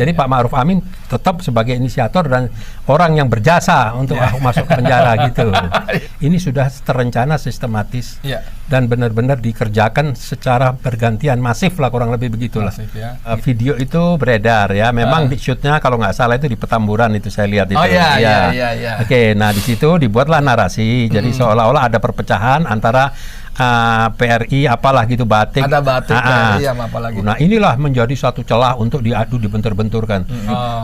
Jadi Pak Ma'ruf Amin tetap sebagai inisiator dan orang yang berjasa untuk Ahok masuk ke penjara gitu. Ini sudah terencana sistematis dan benar-benar dikerjakan secara bergantian, masif lah kurang lebih begitulah. Masif, ya. Video itu beredar ya, memang di shootnya kalau nggak salah itu di Petamburan itu saya lihat itu. Iya. Oke, nah di situ dibuatlah narasi, jadi seolah-olah ada perpecahan antara PRI apalah gitu, batik. Ada batik PRI sama apa lagi. Nah inilah menjadi satu celah untuk diadu, dibentur-benturkan.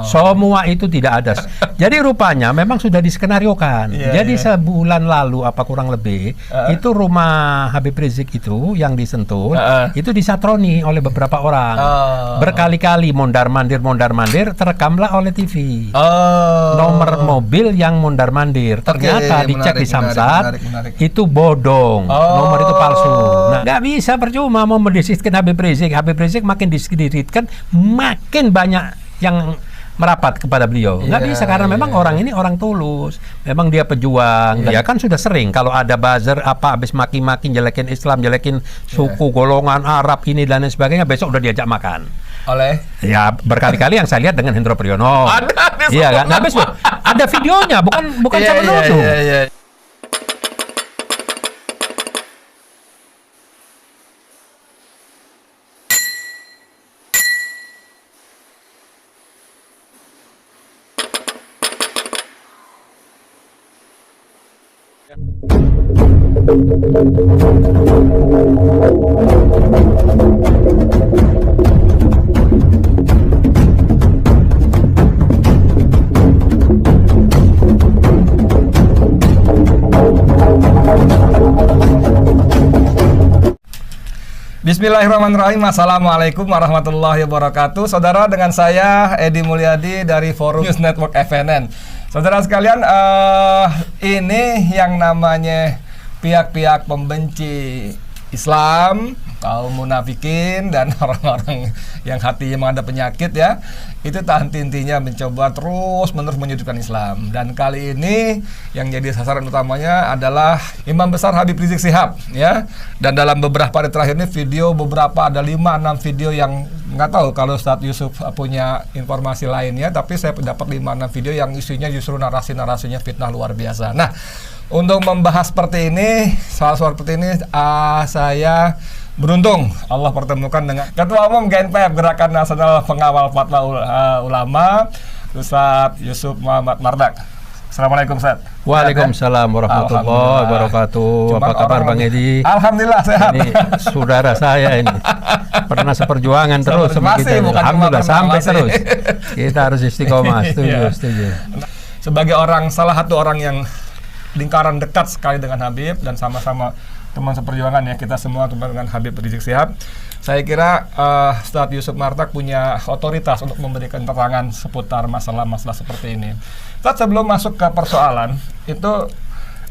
Semua itu tidak ada. Jadi rupanya memang sudah diskenariokan. Jadi sebulan lalu apa kurang lebih itu rumah Habib Rizik itu yang disentuh itu disatroni oleh beberapa orang. Berkali-kali mondar-mandir terekamlah oleh TV. Nomor mobil yang mondar-mandir ternyata dicek di Samsat itu bodong. Nomor itu palsu. Nah, nggak bisa percuma mau mendiskreditkan Habib Rizik. Habib Rizik makin diskreditkan, makin banyak yang merapat kepada beliau. Nggak bisa karena memang orang ini orang tulus. Memang dia pejuang. Ya kan sudah sering kalau ada buzzer apa habis maki-maki jelekin Islam, jelekin suku, golongan Arab ini dan lain sebagainya, besok udah diajak makan. Oleh? Ya berkali-kali yang saya lihat dengan Hendro Priyono. Iya kan? Nah, habis ada videonya, bukan saya menuduh. Bismillahirrahmanirrahim. Assalamualaikum warahmatullahi wabarakatuh. Saudara, dengan saya Edi Mulyadi dari Forum News Network FNN. Saudara sekalian, ini yang namanya pihak-pihak pembenci Islam, kaum munafikin dan orang-orang yang hatinya ada penyakit ya, itu tak henti-hentinya mencoba terus-menerus menyudutkan Islam. Dan kali ini yang jadi sasaran utamanya adalah Imam Besar Habib Rizik Syihab ya. Dan dalam beberapa hari terakhir ini video beberapa ada 5-6 video yang nggak tahu kalau Ustadz Yusuf punya informasi lainnya, tapi saya dapat 5-6 video yang isinya justru narasi-narasinya fitnah luar biasa. Nah, untuk membahas seperti ini, soal-soal seperti ini, saya beruntung Allah pertemukan dengan Ketua Umum GNPF Gerakan Nasional Pengawal Fatwa Ulama, Ustadz Yusuf Muhammad Mardak. Assalamualaikum Ustadz. Waalaikumsalam warahmatullahi wabarakatuh. Apa kabar Bang Edi? Alhamdulillah sehat. Ini saudara saya ini pernah seperjuangan terus sama kita. Alhamdulillah sampai terus. Kita harus istiqomah. Setuju. Sebagai salah satu orang yang lingkaran dekat sekali dengan Habib dan sama-sama teman seperjuangan ya, kita semua teman dengan Habib Rizik Syihab. Saya kira Ustadz Yusuf Mardak punya otoritas untuk memberikan keterangan seputar masalah-masalah seperti ini. Ustadz, sebelum masuk ke persoalan itu,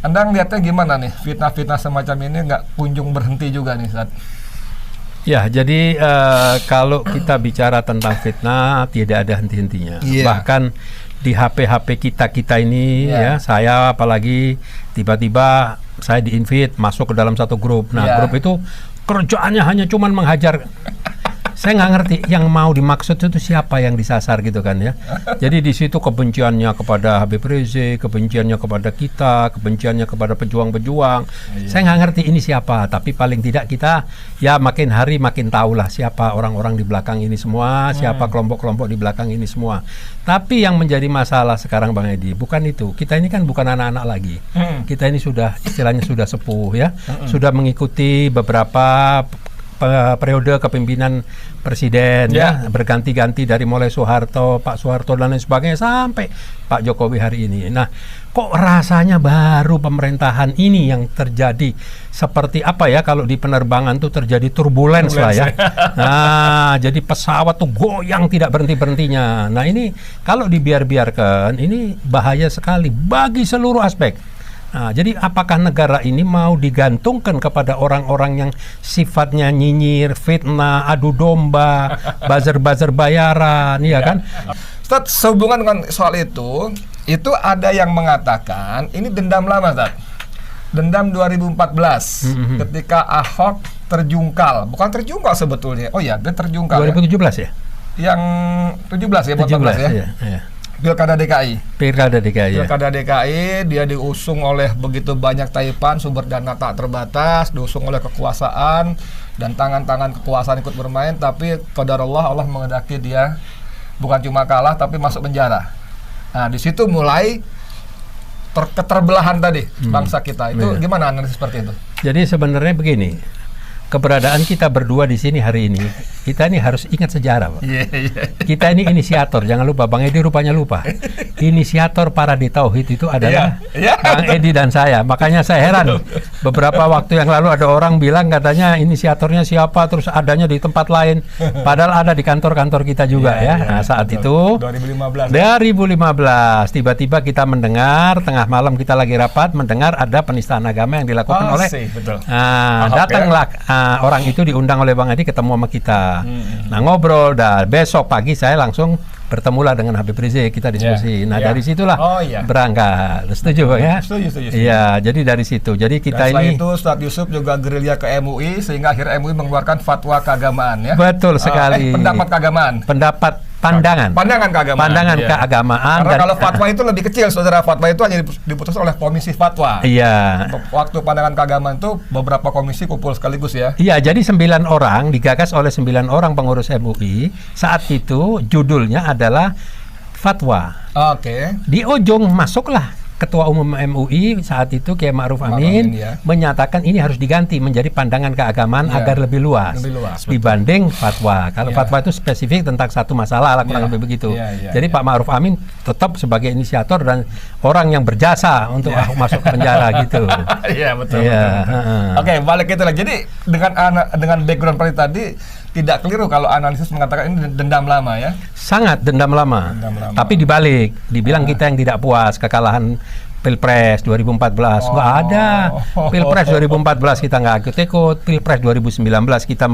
Anda ngeliatnya gimana nih fitnah-fitnah semacam ini nggak kunjung berhenti juga nih Ustadz? Ya, jadi kalau kita bicara tentang fitnah tidak ada henti-hentinya. Bahkan di HP kita ini ya, saya apalagi tiba-tiba saya di-invite masuk ke dalam satu grup. Nah, grup itu kerjaannya hanya cuman menghajar. Saya nggak ngerti yang mau dimaksud itu siapa yang disasar gitu kan ya. Jadi di situ kebenciannya kepada Habib Rizik, kebenciannya kepada kita, kebenciannya kepada pejuang-pejuang. Saya nggak ngerti ini siapa, tapi paling tidak kita ya makin hari makin tahulah siapa orang-orang di belakang ini semua, siapa kelompok-kelompok di belakang ini semua. Tapi yang menjadi masalah sekarang Bang Edi, bukan itu. Kita ini kan bukan anak-anak lagi. Kita ini sudah istilahnya sudah sepuh ya. Sudah mengikuti beberapa periode kepemimpinan presiden ya, berganti-ganti dari mulai Soeharto, Pak Soeharto dan lain sebagainya sampai Pak Jokowi hari ini. Nah, kok rasanya baru pemerintahan ini yang terjadi seperti apa ya, kalau di penerbangan tuh terjadi turbulence lah ya. Nah, jadi pesawat tuh goyang tidak berhenti-berhentinya. Nah, ini kalau dibiarkan ini bahaya sekali bagi seluruh aspek. Nah, jadi apakah negara ini mau digantungkan kepada orang-orang yang sifatnya nyinyir, fitnah, adu domba, buzzer-buzzer bayaran, ya kan? Ustadz, sehubungan dengan soal itu ada yang mengatakan ini dendam lama, Ustadz. Dendam 2014 ketika Ahok terjungkal. Bukan terjungkal sebetulnya. Oh ya, dia terjungkal. 2017 ya? yang 17 ya, 14 ya. Iya. Pilkada DKI. Pilkada DKI. Pilkada DKI dia diusung oleh begitu banyak taipan, sumber dana tak terbatas, diusung oleh kekuasaan dan tangan-tangan kekuasaan ikut bermain, tapi qadarullah Allah menghendaki dia bukan cuma kalah tapi masuk penjara. Nah, di situ mulai keterbelahan tadi bangsa kita. Itu gimana analisis seperti itu? Jadi sebenarnya begini, keberadaan kita berdua di sini hari ini, kita ini harus ingat sejarah, Pak. Kita ini inisiator, jangan lupa. Bang Edi rupanya lupa. Inisiator Parade Tauhid itu adalah Bang Edi dan saya. Makanya saya heran. Beberapa waktu yang lalu ada orang bilang katanya inisiatornya siapa, terus adanya di tempat lain. Padahal ada di kantor-kantor kita juga ya. Nah, saat itu 2015 tiba-tiba kita mendengar tengah malam kita lagi rapat mendengar ada penistaan agama yang dilakukan oleh datanglah orang itu diundang oleh Bang Edi ketemu sama kita. Nah, ngobrol, dan besok pagi saya langsung bertemulah dengan Habib Rizik, kita diskusi. Nah, dari situlah berangkat. Setuju, Bang ya? Setuju. Iya, jadi dari situ. Jadi kita dan ini itu Ustadz Yusuf juga gerilya ke MUI sehingga akhirnya MUI mengeluarkan fatwa keagamaan ya. Betul sekali. Pendapat keagamaan. Pandangan keagamaan. Pandangan keagamaan. Karena kalau fatwa itu lebih kecil, saudara. Fatwa itu hanya diputuskan oleh komisi fatwa. Iya. Waktu pandangan keagamaan itu beberapa komisi kumpul sekaligus ya. Iya, jadi 9 orang digagas oleh 9 orang pengurus MUI. Saat itu judulnya adalah fatwa. Oke. Di ujung masuklah Ketua Umum MUI saat itu Kiai Ma'ruf Amin menyatakan ini harus diganti menjadi pandangan keagamaan agar lebih luas dibanding fatwa. Kalau fatwa itu spesifik tentang satu masalah lah, kurang lebih begitu. Jadi Pak Ma'ruf Amin tetap sebagai inisiator dan orang yang berjasa untuk masuk ke penjara gitu. Iya, betul. Oke, balik itu lagi. Jadi dengan background seperti tadi tidak keliru kalau analisis mengatakan ini dendam lama ya. Sangat dendam lama. Tapi dibalik, dibilang kita yang tidak puas kekalahan Pilpres 2014 nggak ada. Pilpres 2014 kita nggak ikut. Pilpres 2019 kita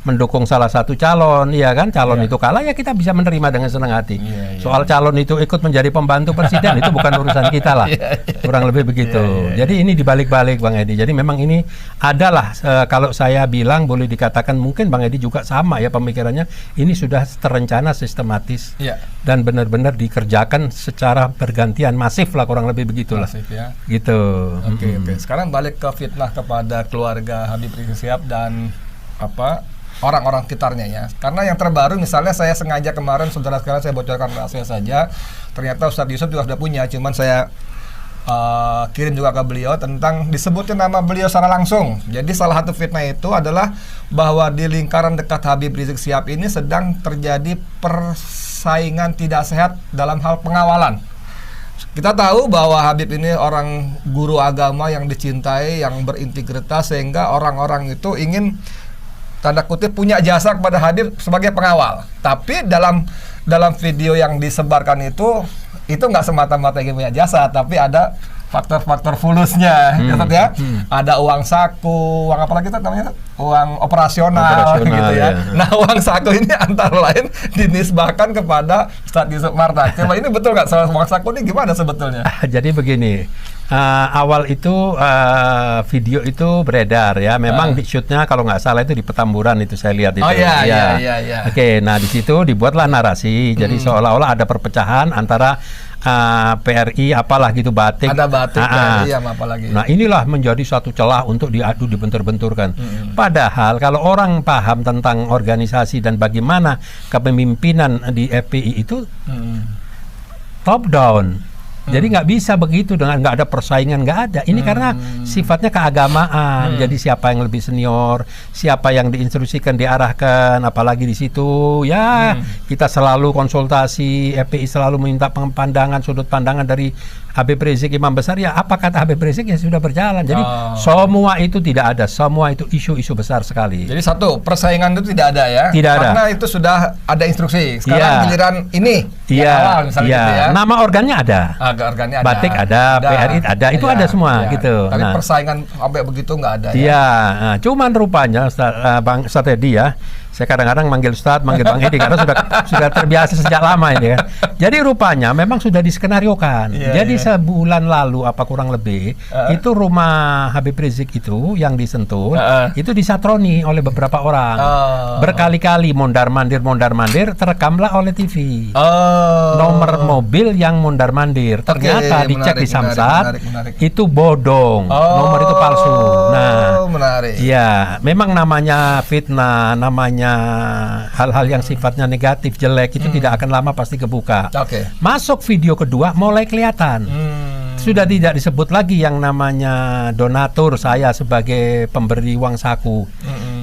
mendukung salah satu calon, ya kan? Calon itu kalah ya kita bisa menerima dengan senang hati. Soal calon itu ikut menjadi pembantu presiden itu bukan urusan kita lah. Kurang lebih begitu. Jadi ini dibalik-balik Bang Edi. Jadi memang ini adalah kalau saya bilang boleh dikatakan mungkin Bang Edi juga sama ya pemikirannya. Ini sudah terencana sistematis dan benar-benar dikerjakan secara bergantian masif lah kurang lebih begitu. Gitu. Oke. Sekarang balik ke fitnah kepada keluarga Habib Rizik Syihab dan orang-orang sekitarnya ya. Karena yang terbaru misalnya saya sengaja kemarin saudara sekalian saya bocorkan rahasia saja. Ternyata Ustadz Yusuf juga sudah punya, cuman saya kirim juga ke beliau tentang disebutnya nama beliau secara langsung. Jadi salah satu fitnah itu adalah bahwa di lingkaran dekat Habib Rizik Syihab ini sedang terjadi persaingan tidak sehat dalam hal pengawalan. Kita tahu bahwa Habib ini orang guru agama yang dicintai, yang berintegritas, sehingga orang-orang itu ingin tanda kutip punya jasa kepada Habib sebagai pengawal. Tapi dalam video yang disebarkan itu nggak semata-mata ingin punya jasa, tapi ada faktor-faktor fulusnya, ada uang saku, uang apa lagi itu namanya? Uang operasional gitu ya. Nah, uang saku ini antara lain dinisbahkan kepada Ustadz Yusuf Martak. Coba ini betul nggak soal uang saku ini gimana sebetulnya? Jadi begini, awal itu video itu beredar ya. Memang di shootnya kalau nggak salah itu di Petamburan itu saya lihat itu. Iya. Oke, nah di situ dibuatlah narasi. Jadi seolah-olah ada perpecahan antara PRI apalah gitu batik. Ada batik PRI sama apa lagi. Nah, inilah menjadi satu celah untuk diadu dibentur-benturkan. Padahal kalau orang paham tentang organisasi dan bagaimana kepemimpinan di FPI itu top down. Jadi nggak bisa begitu dengan nggak ada persaingan, nggak ada. Ini karena sifatnya keagamaan. Jadi siapa yang lebih senior, siapa yang diinstruksikan, diarahkan, apalagi di situ ya kita selalu konsultasi. FPI selalu minta pandangan, sudut pandangan dari Habib Rizik Imam Besar. Ya apa kata Habib Rizik ya sudah berjalan. Jadi semua itu tidak ada, semua itu isu-isu besar sekali. Jadi satu persaingan itu tidak ada ya. Tidak ada. Karena itu sudah ada instruksi. Sekarang giliran ini. Iya. Gitu ya. Nama organnya ada. Organnya ada. Batik ada, PRI ada, itu ada semua gitu. Tapi persaingan sampai begitu nggak ada. Iya. Cuman rupanya Bang Satedi ya. Saya kadang-kadang manggil Ustadz, manggil Bang Edi karena sudah terbiasa sejak lama ini ya. Jadi rupanya memang sudah diskenariokan. Jadi sebulan lalu apa kurang lebih itu rumah Habib Rizik itu yang disentuh itu disatroni oleh beberapa orang. Berkali-kali mondar-mandir terekamlah oleh TV. Nomor mobil yang mondar-mandir ternyata dicek di Samsat itu bodong. Nomor itu palsu. Nah, ya memang namanya fitnah, namanya hal-hal yang sifatnya negatif, jelek itu tidak akan lama pasti kebuka. Masuk video kedua mulai kelihatan. Sudah tidak disebut lagi yang namanya donatur saya sebagai pemberi uang saku.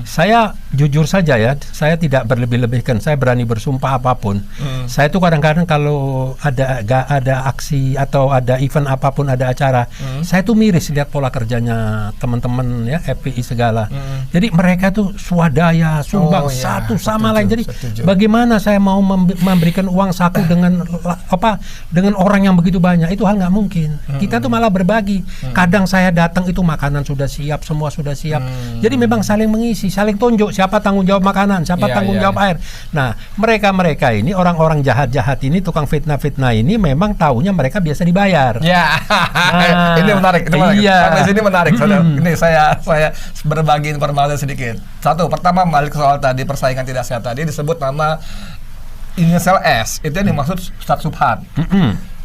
Saya jujur saja ya, saya tidak berlebih-lebihkan, saya berani bersumpah apapun. Saya tuh kadang-kadang kalau ada aksi atau ada event apapun, ada acara, saya tuh miris lihat pola kerjanya teman-teman ya, FPI segala. Jadi mereka tuh swadaya, sumbang satu sama lain. Jadi bagaimana saya mau memberikan uang saku dengan orang yang begitu banyak? Itu hal nggak mungkin. Kita tuh malah berbagi. Kadang saya datang itu makanan sudah siap, semua sudah siap. Jadi memang saling mengisi, saling tunjuk siapa tanggung jawab makanan, siapa tanggung jawab air. Nah, mereka ini orang-orang jahat-jahat ini, tukang fitnah-fitnah ini memang tahunya mereka biasa dibayar. Nah, ini menarik. Sampai sini menarik. Ini saya berbagi informasi sedikit. Satu, pertama balik soal tadi persaingan tidak sehat tadi disebut nama inisial S. Itu yang dimaksud Ustadz Subhan.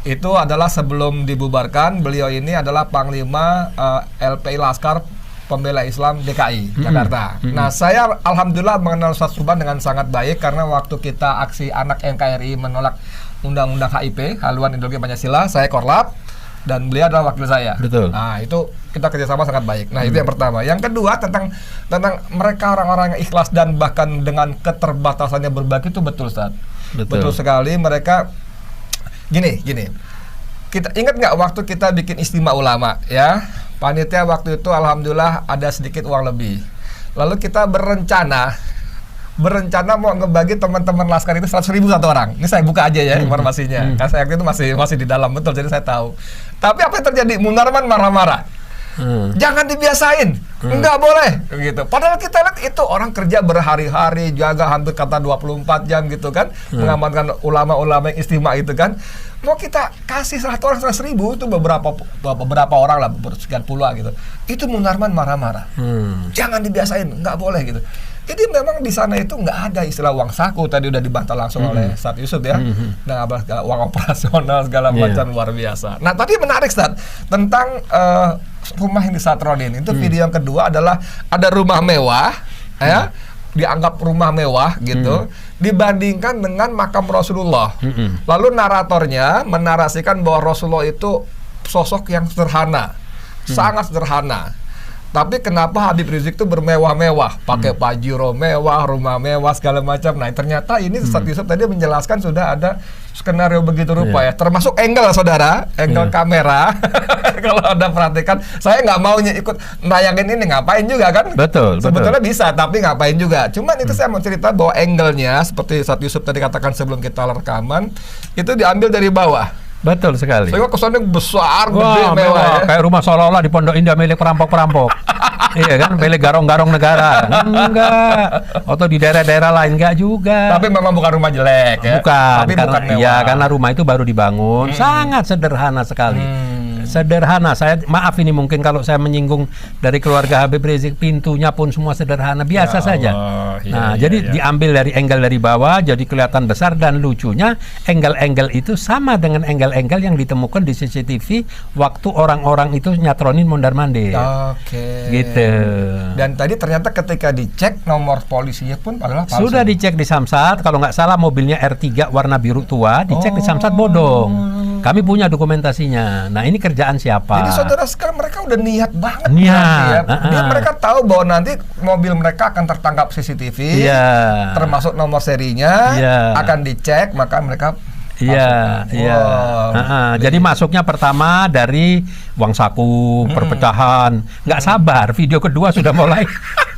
Itu adalah sebelum dibubarkan, beliau ini adalah Panglima LPI Laskar Pembela Islam DKI Jakarta. Nah, saya alhamdulillah mengenal Ustadz Subhan dengan sangat baik karena waktu kita aksi anak NKRI menolak undang-undang HIP, haluan ideologi Pancasila, saya korlap dan beliau adalah wakil saya. Betul. Nah, itu kita kerjasama sangat baik. Nah, itu yang pertama. Yang kedua tentang mereka orang-orang yang ikhlas dan bahkan dengan keterbatasannya berbagi itu betul, Ustadz. Betul sekali. Mereka gini. Kita ingat nggak waktu kita bikin istimewa ulama ya? Panitia waktu itu alhamdulillah ada sedikit uang lebih. Lalu kita berencana mau ngebagi teman-teman Laskar itu 100.000 satu orang. Ini saya buka aja ya informasinya. Karena saya waktu itu masih di dalam betul, jadi saya tahu. Tapi apa yang terjadi? Munarman marah-marah. Jangan dibiasain, nggak boleh gitu. Padahal kita lihat itu orang kerja berhari-hari, jaga hampir kata 24 jam gitu kan, mengamankan ulama-ulama yang istimewa itu kan. Mau kita kasih 100.000 itu beberapa orang lah, sekian puluh gitu. Itu Munarman marah-marah. Jangan dibiasain, nggak boleh gitu. Jadi memang di sana itu nggak ada istilah uang saku, tadi udah dibantah langsung oleh Ustadz Yusuf ya. Nah, uang operasional segala macam luar biasa. Nah, tadi menarik Ustadz tentang rumah yang disatronin. Itu video yang kedua adalah ada rumah mewah ya, dianggap rumah mewah gitu, dibandingkan dengan makam Rasulullah. Lalu naratornya menarasikan bahwa Rasulullah itu sosok yang sederhana, sangat sederhana. Tapi kenapa Habib Rizik itu bermewah-mewah, pakai pajero mewah, rumah mewah segala macam. Nah, ternyata ini Ustadz Yusuf tadi menjelaskan sudah ada skenario begitu rupa ya, termasuk angle saudara, angle kamera. Kalau Anda perhatikan, saya nggak mau ikut nayangin ini, ngapain juga kan? Betul. Sebetulnya bisa, tapi ngapain juga. Cuman itu saya mau cerita bahwa angle-nya seperti Ustadz Yusuf tadi katakan sebelum kita rekaman, itu diambil dari bawah. Betul sekali. Sehingga kesannya besar, gede, mewah ya. Kayak rumah seolah-olah di Pondok Indah milik perampok-perampok. Iya kan, milik garong-garong negara. Enggak. Atau di daerah-daerah lain enggak juga. Tapi memang bukan rumah jelek ya. Bukan. Tapi karena rumah itu baru dibangun, sangat sederhana sekali. Sederhana. Saya maaf ini mungkin kalau saya menyinggung dari keluarga Habib Rizik, pintunya pun semua sederhana, biasa saja. Jadi diambil dari angle dari bawah, jadi kelihatan besar, dan lucunya angle-angle itu sama dengan angle-angle yang ditemukan di CCTV waktu orang-orang itu nyatronin mondar-mandir. Gitu. Dan tadi ternyata ketika dicek nomor polisinya pun adalah palsu. Sudah dicek di Samsat, kalau nggak salah mobilnya R3 warna biru tua, dicek di Samsat bodong. Kami punya dokumentasinya. Nah, ini kerjaan siapa? Jadi saudara sekarang mereka udah niat banget. Niat. Mereka tahu bahwa nanti mobil mereka akan tertangkap CCTV, termasuk nomor serinya, akan dicek, maka mereka Jadi masuknya pertama dari uang saku, perpecahan. Nggak sabar, video kedua sudah mulai.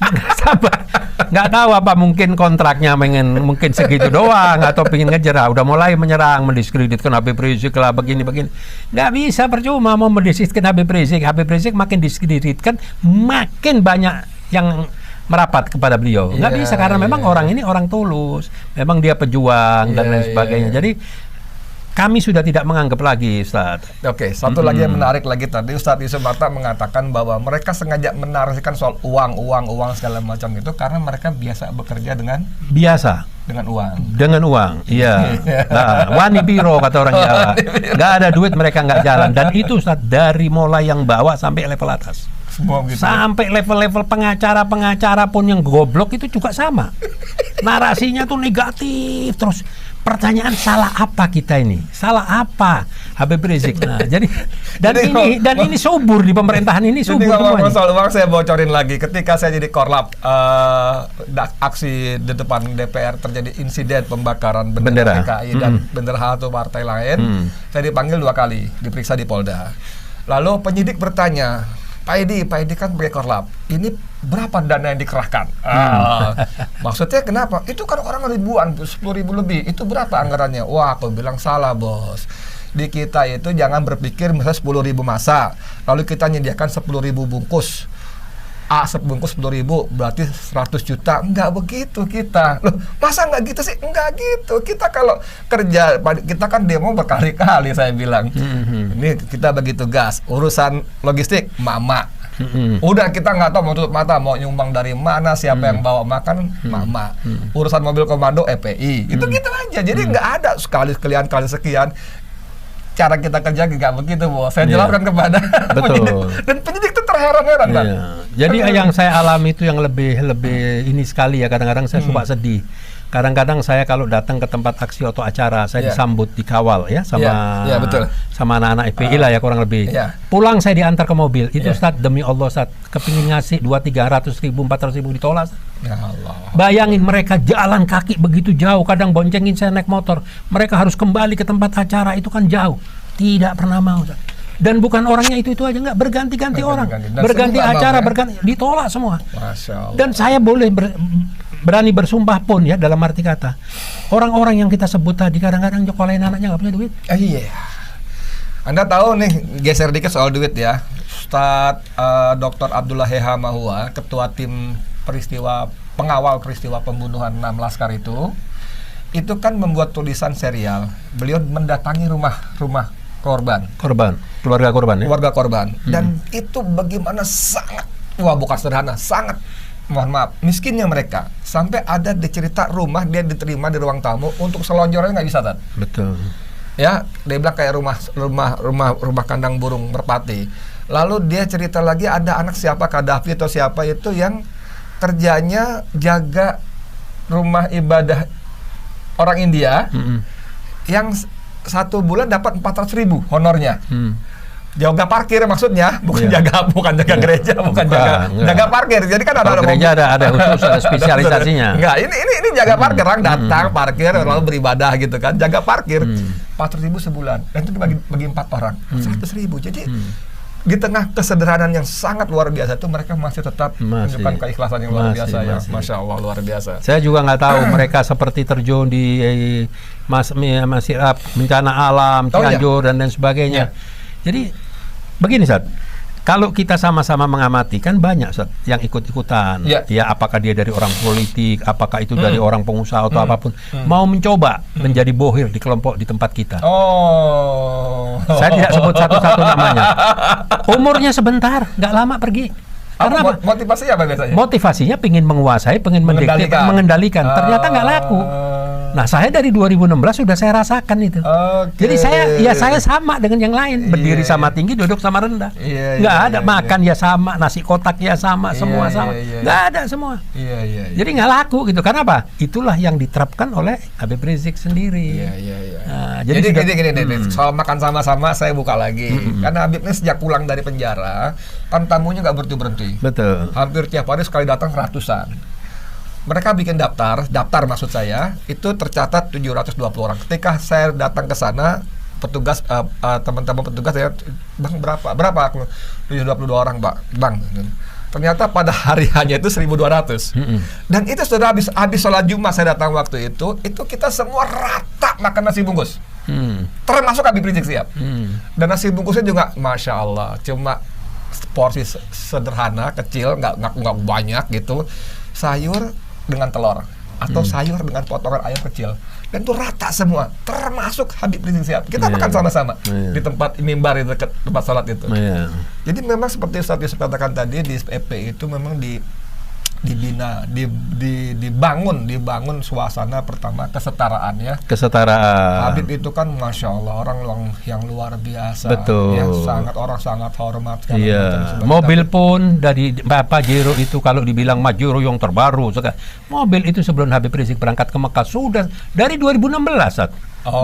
Nggak sabar. Nggak tahu apa mungkin kontraknya mungkin segitu doang atau pengen ngejar, udah mulai menyerang, mendiskreditkan Habib Rizik lah, begini. Nggak bisa, percuma mau mendiskreditkan Habib Rizik makin diskreditkan, makin banyak yang merapat kepada beliau. Nggak bisa, karena memang orang ini orang tulus, memang dia pejuang dan lain sebagainya. Jadi kami sudah tidak menganggap lagi, Ustaz. Oke, satu lagi yang menarik lagi tadi Ustaz Yusuf Marta mengatakan bahwa mereka sengaja menarasikan soal uang segala macam itu karena mereka biasa bekerja dengan uang. Iya. Nah, wani biro kata orang Jawa. Nggak ada duit mereka nggak jalan. Dan itu Ustaz, dari mulai yang bawah sampai level atas. Sampai level-level pengacara pun yang goblok itu juga sama. Narasinya tuh negatif terus. Pertanyaan, salah apa kita ini? Salah apa Habib Rizik? Nah, jadi ini subur di pemerintahan ini, subur semuanya. Soal uang saya bocorin lagi. Ketika saya jadi korlap aksi di depan DPR terjadi insiden pembakaran bendera PKI dan bendera satu partai lain. Saya dipanggil 2 kali, diperiksa di Polda. Lalu penyidik bertanya, Pak Edi kan sebagai korlap, ini berapa dana yang dikerahkan? Maksudnya kenapa? Itu kan orang ribuan, 10.000 lebih. Itu berapa anggarannya? Wah, aku bilang salah, bos. Di kita itu jangan berpikir misalnya 10.000 masa, lalu kita menyediakan 10.000 bungkus. Sebungkus 10.000 berarti 100 juta. Enggak begitu kita. Loh, masa enggak gitu sih? Enggak gitu. Kita kalau kerja, kita kan demo berkali-kali, saya bilang. Ini kita bagi tugas. Urusan logistik, mama. Udah kita nggak tahu mau tutup mata, mau nyumbang dari mana, siapa yang bawa makan, mama. Urusan mobil komando, EPI. Itu gitu aja. Jadi nggak ada kali sekian. Cara kita kerja nggak begitu, bos. Saya jelaskan kepada penyidik, dan penyidik itu terheran-heran, Bang. Jadi yang saya alami itu yang lebih ini sekali ya. Kadang-kadang saya suka sedih. Kadang-kadang saya kalau datang ke tempat aksi atau acara, saya disambut, dikawal ya sama anak-anak FPI lah ya kurang lebih. Pulang saya diantar ke mobil. Itu Ustaz, demi Allah Ustaz, kepingin ngasih 200-300 ribu, 400 ribu ditolak. Ya Allah. Bayangin mereka jalan kaki begitu jauh, kadang boncengin saya naik motor. Mereka harus kembali ke tempat acara, itu kan jauh. Tidak pernah mau Ustaz. Dan bukan orangnya itu aja, enggak, berganti-ganti orang. Berganti acara, ditolak semua. Masya Allah. Dan saya boleh berani bersumpah pun ya, dalam arti kata orang-orang yang kita sebut tadi kadang-kadang nyokolain anaknya nggak punya duit. Iya. Anda tahu nih, geser dikit soal duit ya. Ustadz Dr. Abdullah Heha Mahua, ketua tim pengawal peristiwa pembunuhan 6 laskar itu kan membuat tulisan serial. Beliau mendatangi rumah keluarga korban. Dan itu bagaimana sangat, bukan sederhana, sangat, mohon maaf, miskinnya mereka. Sampai ada cerita rumah dia diterima di ruang tamu, untuk selonjorannya nggak bisa, Tad. Betul. Ya, dia bilang kayak rumah kandang burung merpati. Lalu dia cerita lagi ada anak siapa, Kadafi atau siapa itu yang kerjanya jaga rumah ibadah orang India, yang 1 bulan dapat 400 ribu honornya. Jaga parkir maksudnya, bukan jaga gereja, bukan jaga parkir. Jadi kan ada gereja ada khusus, ada spesialisasinya. Enggak, ini jaga parkir, orang datang parkir lalu beribadah gitu kan, jaga parkir. 400 ribu sebulan, dan itu bagi 4 orang, 100 ribu. Jadi di tengah kesederhanaan yang sangat luar biasa itu mereka masih tetap menunjukkan keikhlasan yang luar biasa ya. Masya Allah, luar biasa. Saya juga nggak tahu mereka seperti terjun di bencana alam, Cianjur dan lain sebagainya. Jadi begini Ustaz, kalau kita sama-sama mengamati kan banyak Ustaz yang ikut-ikutan. Ya, apakah dia dari orang politik, apakah itu dari orang pengusaha atau apapun, mau mencoba menjadi bohir di kelompok di tempat kita. Saya tidak sebut satu-satu namanya. Umurnya sebentar, nggak lama pergi. Karena motivasinya apa biasanya? Motivasinya pengen menguasai, pengen mengendalikan. Ternyata nggak laku. Nah, saya dari 2016 sudah saya rasakan itu. Jadi saya sama dengan yang lain, berdiri sama tinggi, duduk sama rendah. Nggak ada makan ya sama, nasi kotak ya sama, semua sama. Nggak ada semua. Jadi nggak laku gitu. Karena apa? Itulah yang diterapkan oleh Habib Rizik sendiri. Nah, jadi gini, soal makan sama-sama saya buka lagi. Karena Habib ini sejak pulang dari penjara, kan tamunya nggak berhenti-berhenti. Betul. Hampir tiap hari sekali datang ratusan. Mereka bikin daftar maksud saya, itu tercatat 720 orang. Ketika saya datang ke sana, petugas teman-teman petugas saya, "Bang, berapa? 722 orang, Bang." Ternyata pada hari hanya itu 1.200. Dan itu sudah habis sholat Jumat saya datang waktu itu kita semua rata makan nasi bungkus. Termasuk Habib Rizik Sihab. Dan nasi bungkusnya juga Masya Allah, cuma porsi sederhana, kecil, nggak banyak gitu. sayur dengan telur atau sayur dengan potongan ayam kecil, dan itu rata semua, termasuk Habib Rizik Syihab. Kita makan sama-sama di tempat mimbar itu, dekat tempat salat itu. Jadi memang seperti Ustaz Yusuf katakan tadi, di FPI itu memang dibina, dibangun suasana pertama kesetaraan ya. Kesetaraan. Habib itu kan masya Allah orang yang luar biasa. Betul. Ya, orang sangat hormat. Iya. Mobil pun dari Bapak Jero itu kalau dibilang Majuro yang terbaru, mobil itu sebelum Habib Rizik berangkat ke Mekah sudah dari 2016.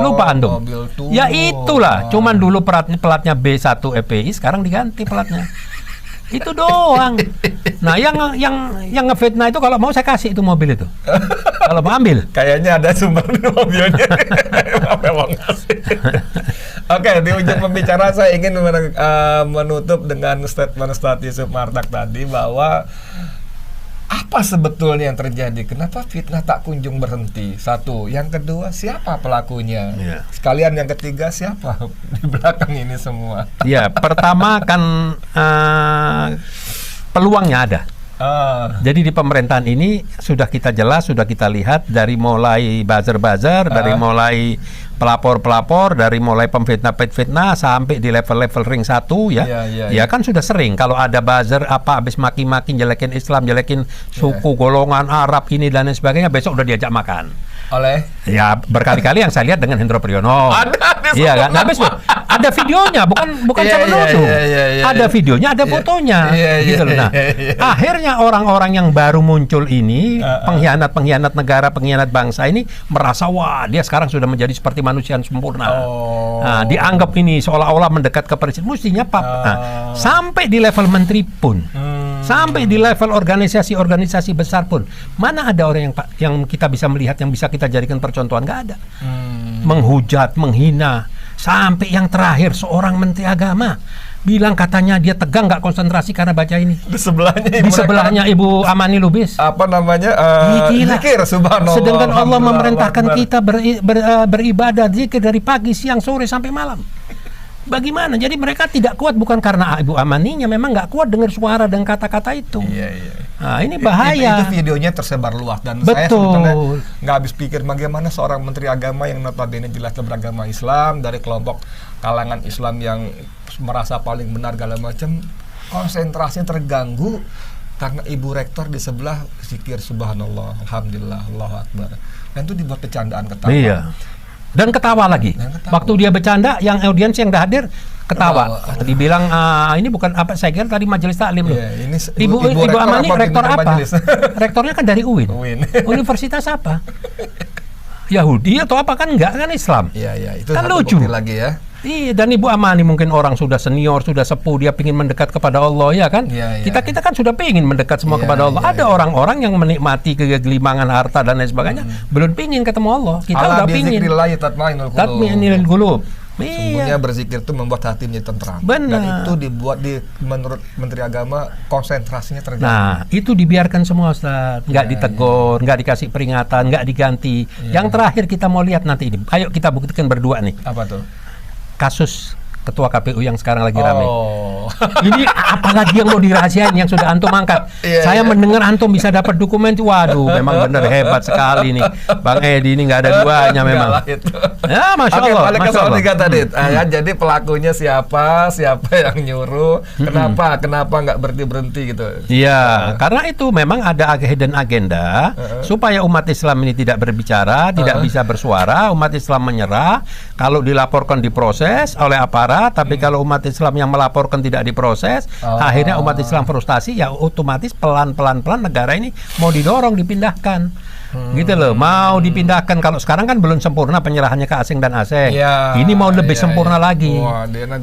Lupa Ando. Ya itulah. Cuman dulu pelatnya B1 FPI, sekarang diganti pelatnya. Itu doang. Nah, yang ngefitnah itu kalau mau saya kasih itu mobil itu. Kalau mau ambil. Kayaknya ada sumber di mobilnya. Memang ngasih. Oke, di ujung pembicaraan saya ingin menutup dengan statement Ustaz Yusuf Martak tadi bahwa apa sebetulnya yang terjadi? Kenapa fitnah tak kunjung berhenti? Satu, yang kedua, siapa pelakunya? Sekalian yang ketiga, siapa di belakang ini semua? Ya, pertama kan peluangnya ada. Jadi di pemerintahan ini sudah kita jelas, sudah kita lihat dari mulai buzzer-buzzer, dari mulai pelapor-pelapor, dari mulai pemfitnah sampai di level-level ring 1 ya. Ya kan sudah sering kalau ada buzzer apa habis maki-maki jelekin Islam, jelekin suku, golongan Arab ini dan lain sebagainya, besok udah diajak makan. Oleh? Ya berkali-kali yang saya lihat dengan Hendro Priyono. Iya kan? Nah, ada videonya, bukan saya menuduh. Ada videonya, ada fotonya. Gitu loh. Nah, akhirnya orang-orang yang baru muncul ini, pengkhianat-pengkhianat negara, pengkhianat bangsa ini merasa wah, dia sekarang sudah menjadi seperti manusia yang sempurna. Nah, dianggap ini seolah-olah mendekat ke presiden. Mestinya sampai di level menteri pun. Sampai di level organisasi-organisasi besar pun, mana ada orang yang kita bisa melihat, yang bisa kita jadikan percontohan? Nggak ada. Menghujat, menghina, sampai yang terakhir seorang menteri agama bilang katanya dia tegang nggak konsentrasi karena baca ini. Di sebelahnya Ibu Amani Lubis. Apa namanya? Zikir, subhanallah. Sedangkan Allah memerintahkan kita beribadah zikir dari pagi, siang, sore sampai malam. Bagaimana? Jadi mereka tidak kuat bukan karena Ibu Amaninya, memang nggak kuat dengar suara dan kata-kata itu. Nah, ini bahaya. Itu videonya tersebar luas dan saya sebetulnya nggak habis pikir bagaimana seorang menteri agama yang notabene jelas beragama Islam, dari kelompok kalangan Islam yang merasa paling benar segala macam, konsentrasinya terganggu karena Ibu Rektor di sebelah zikir subhanallah, alhamdulillah, Allahu Akbar. Dan itu dibuat bercandaan ketawa. Iya. Dan ketawa lagi. Waktu dia bercanda, yang audiens yang dah hadir ketawa. Dibilang ini bukan apa, saya kira tadi majelis taklim loh. Ibu Amani rektor apa? Rektornya kan dari UIN. Universitas apa? Yahudi atau apa, kan enggak, kan Islam. Itu kan lucu lagi ya. Iya, dan Ibu Amani mungkin orang sudah senior, sudah sepuh, dia ingin mendekat kepada Allah, ya kan? Kita kan sudah ingin mendekat semua kepada Allah. Ada orang-orang yang menikmati kegelimangan harta dan lain sebagainya, belum ingin ketemu Allah. Kita udah ingin. Tatma'innul qulub. Sungguhnya berzikir itu membuat hati menjadi tentram. Dan itu dibuat menurut Menteri Agama konsentrasinya terganggu. Nah, itu dibiarkan semua, Ustaz. Nggak ditegur, nggak dikasih peringatan, nggak diganti. Yang terakhir kita mau lihat nanti ini. Ayo kita buktikan berdua nih. Apa tuh? Kasus Ketua KPU yang sekarang lagi ramai. Ini apalagi yang mau dirahasiain yang sudah antum angkat. Saya mendengar antum bisa dapat dokumen, waduh, memang benar hebat sekali nih. Bang Edi ini nggak ada duanya memang. Ya, masya Allah. Balik ke soal 3 tadi. Jadi pelakunya siapa yang nyuruh? Kenapa nggak berhenti gitu? Iya, karena itu memang ada agenda supaya umat Islam ini tidak berbicara, tidak bisa bersuara. Umat Islam menyerah. Kalau dilaporkan diproses oleh aparat. Tapi kalau umat Islam yang melaporkan tidak diproses, akhirnya umat Islam frustasi, ya otomatis pelan-pelan negara ini mau didorong dipindahkan. Gitu loh, mau dipindahkan. Kalau sekarang kan belum sempurna penyerahannya ke asing dan asing. Ini mau lebih sempurna lagi.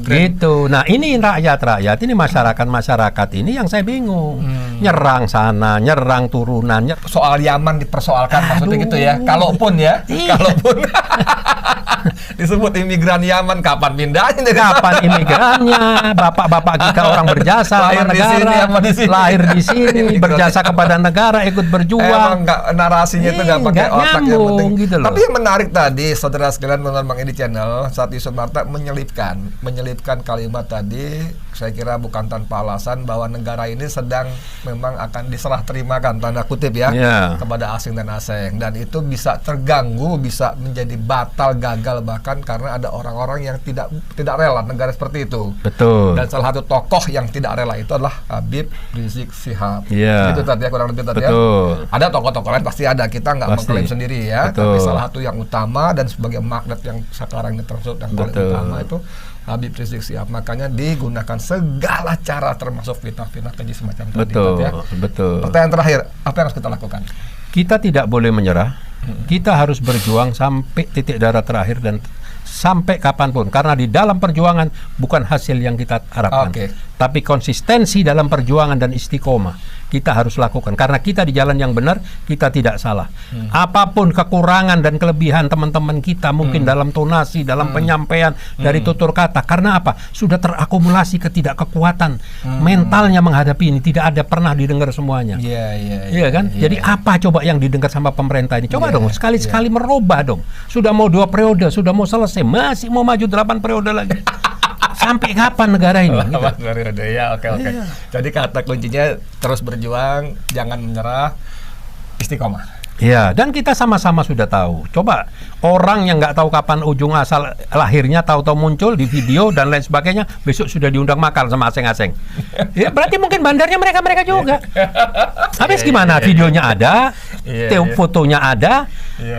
Gitu. Nah, ini rakyat ini masyarakat ini yang saya bingung. Nyerang sana, nyerang turunan. Soal Yaman dipersoalkan maksudnya gitu ya. Kalaupun ya. Kalaupun Disebut imigran Yaman, kapan pindahnya dari Kapan imigrannya? Bapak-bapak kita orang berjasa lahir sama di sini, negara, apa di sini? lahir di sini, berjasa kepada negara, ikut berjuang. Emang narasinya itu nggak pakai otak, yang penting. Gitu loh. Tapi yang menarik tadi, saudara sekalian menonton Bang Edi Channel, saat Yusuf Marta menyelipkan kalimat tadi, saya kira bukan tanpa alasan bahwa negara ini sedang memang akan diserah terimakan, tanda kutip ya, kepada asing dan asing, dan itu bisa terganggu, bisa menjadi batal, gagal bahkan karena ada orang-orang yang tidak rela negara seperti itu. Betul. Dan salah satu tokoh yang tidak rela itu adalah Habib Rizik Syihab. Itu tadi ya, kurang lebih tadi ya. Ada tokoh-tokoh lain pasti ada, kita nggak mengklaim sendiri ya. Tapi salah satu yang utama dan sebagai magnet yang sekarang ini termasuk yang paling utama itu Habib Rizik Syihab. Makanya digunakan segala cara termasuk fitnah-fitnah keji semacam tadi. Betul. Pertanyaan terakhir, apa yang harus kita lakukan? Kita tidak boleh menyerah. Kita harus berjuang sampai titik darah terakhir dan sampai kapanpun, karena di dalam perjuangan bukan hasil yang kita harapkan, tapi konsistensi dalam perjuangan dan istiqomah kita harus lakukan, karena kita di jalan yang benar, kita tidak salah. Apapun kekurangan dan kelebihan teman-teman kita mungkin dalam tonasi, dalam penyampaian, dari tutur kata, karena apa? Sudah terakumulasi ketidakkekuatan mentalnya menghadapi ini, tidak ada pernah didengar semuanya. Iya kan? Jadi apa coba yang didengar sama pemerintah ini? Coba dong sekali-sekali merubah dong. Sudah mau 2 periode, sudah mau selesai, masih mau maju 8 periode lagi. Sampai kapan negara ini? Periode ya, oke. Jadi kata kuncinya terus berjuang, jangan menyerah, istiqomah. Ya, dan kita sama-sama sudah tahu. Coba orang yang nggak tahu kapan ujung asal lahirnya, tahu-tahu muncul di video dan lain sebagainya, besok sudah diundang makan sama asing-asing. Ya, berarti mungkin bandarnya mereka juga. Habis gimana? Videonya ada, fotonya ada,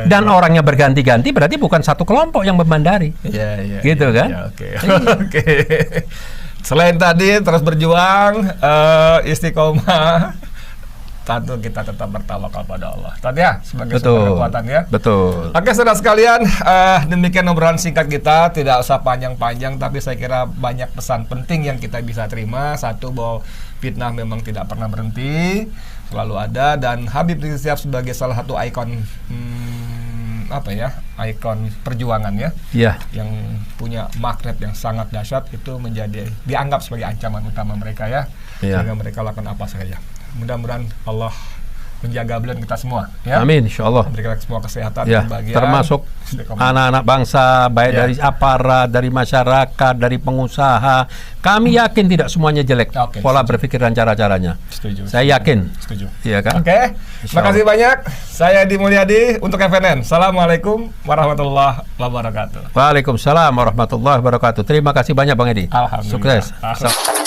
dan orangnya berganti-ganti, berarti bukan satu kelompok yang membandari. Gitu kan? Oke. Selain tadi terus berjuang, istiqomah, tentu kita tetap bertawakal pada Allah. Tadi ya, sebagai sumber kekuatan ya. Betul. Oke, saudara sekalian, demikian obrolan singkat kita, tidak usah panjang-panjang, tapi saya kira banyak pesan penting yang kita bisa terima. Satu, bahwa fitnah memang tidak pernah berhenti, selalu ada, dan Habib Rizik Syihab sebagai salah satu ikon ikon perjuangan ya, yang punya magnet yang sangat dahsyat, itu dianggap sebagai ancaman utama mereka ya, sehingga mereka lakukan apa saja. Mudah-mudahan Allah menjaga beliau kita semua ya. Amin, insyaallah. Berikan semua kesehatan, kebahagiaan, termasuk anak-anak bangsa, baik dari aparat, dari masyarakat, dari pengusaha. Kami yakin tidak semuanya jelek pola berpikir dan cara-caranya. Saya yakin. Iya kan? Terima kasih banyak. Saya Edi Mulyadi untuk FNN. Assalamualaikum warahmatullahi wabarakatuh. Waalaikumsalam warahmatullahi wabarakatuh. Terima kasih banyak Bang Edi. Alhamdulillah. Sukses.